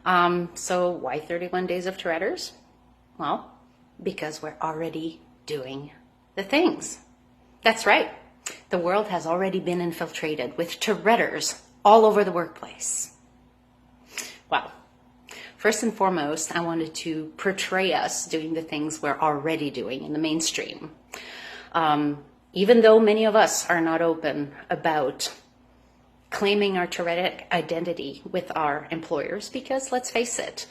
So why 31 days of Touretters? Well, because we're already doing the things. That's right. The world has already been infiltrated with Touretters all over the workplace. Well, first and foremost, I wanted to portray us doing the things we're already doing in the mainstream. Even though many of us are not open about claiming our Tourette identity with our employers, because let's face it,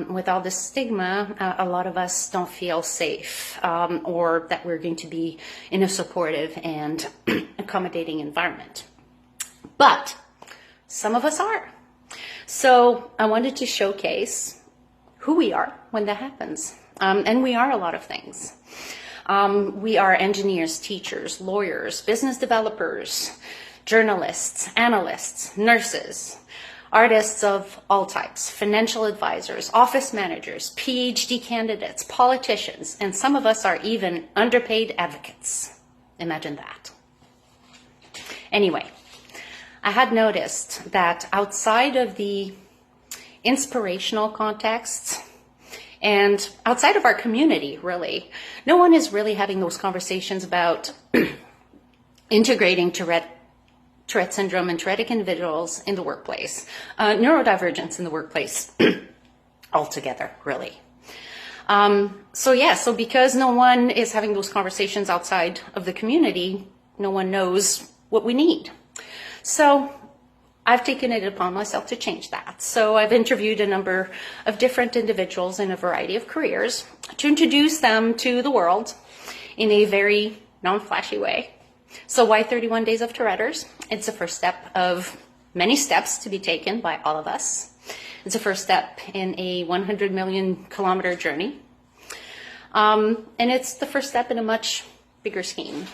with all this stigma, a lot of us don't feel safe, or that we're going to be in a supportive and accommodating environment. But some of us are. So I wanted to showcase who we are when that happens. And we are a lot of things. We are engineers, teachers, lawyers, business developers, journalists, analysts, nurses, artists of all types, financial advisors, office managers, PhD candidates, politicians, and some of us are even underpaid advocates. Imagine that. Anyway, I had noticed that outside of the inspirational context and outside of our community, really, no one is really having those conversations about integrating Tourette syndrome and Tourettic individuals in the workplace, neurodivergence in the workplace altogether, really. So because no one is having those conversations outside of the community, no one knows what we need. So I've taken it upon myself to change that. So I've interviewed a number of different individuals in a variety of careers to introduce them to the world in a very non-flashy way. So why 31 days of Touretters? It's the first step of many steps to be taken by all of us. It's the first step in a 100 million kilometer journey. And it's the first step in a much bigger scheme.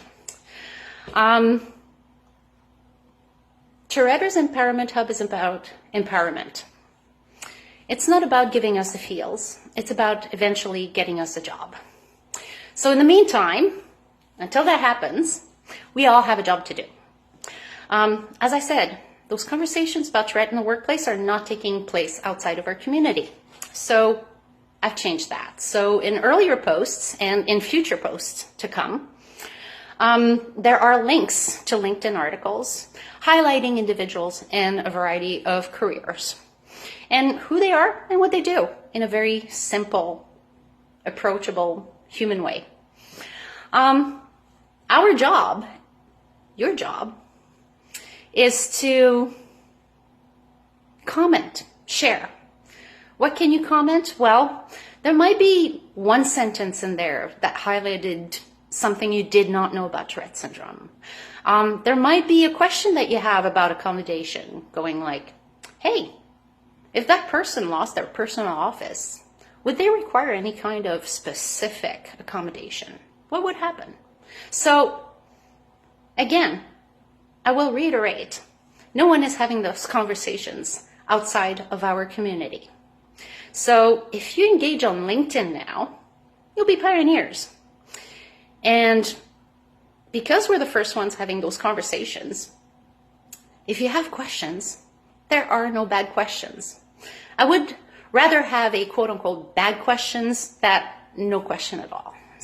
Tourette's Empowerment Hub is about empowerment. It's not about giving us the feels. It's about eventually getting us a job. So in the meantime, until that happens, we all have a job to do. As I said, those conversations about Tourette in the workplace are not taking place outside of our community. So I've changed that. So in earlier posts and in future posts to come, there are links to LinkedIn articles highlighting individuals in a variety of careers and who they are and what they do in a very simple, approachable, human way. Our job, your job, is to comment, share. What can you comment? Well, there might be one sentence in there that highlighted something you did not know about Tourette syndrome. There might be a question that you have about accommodation going like, hey, if that person lost their personal office, would they require any kind of specific accommodation? What would happen? So again, I will reiterate, no one is having those conversations outside of our community. So if you engage on LinkedIn now, you'll be pioneers. And because we're the first ones having those conversations, if you have questions, there are no bad questions. I would rather have a quote unquote bad questions than no question at all.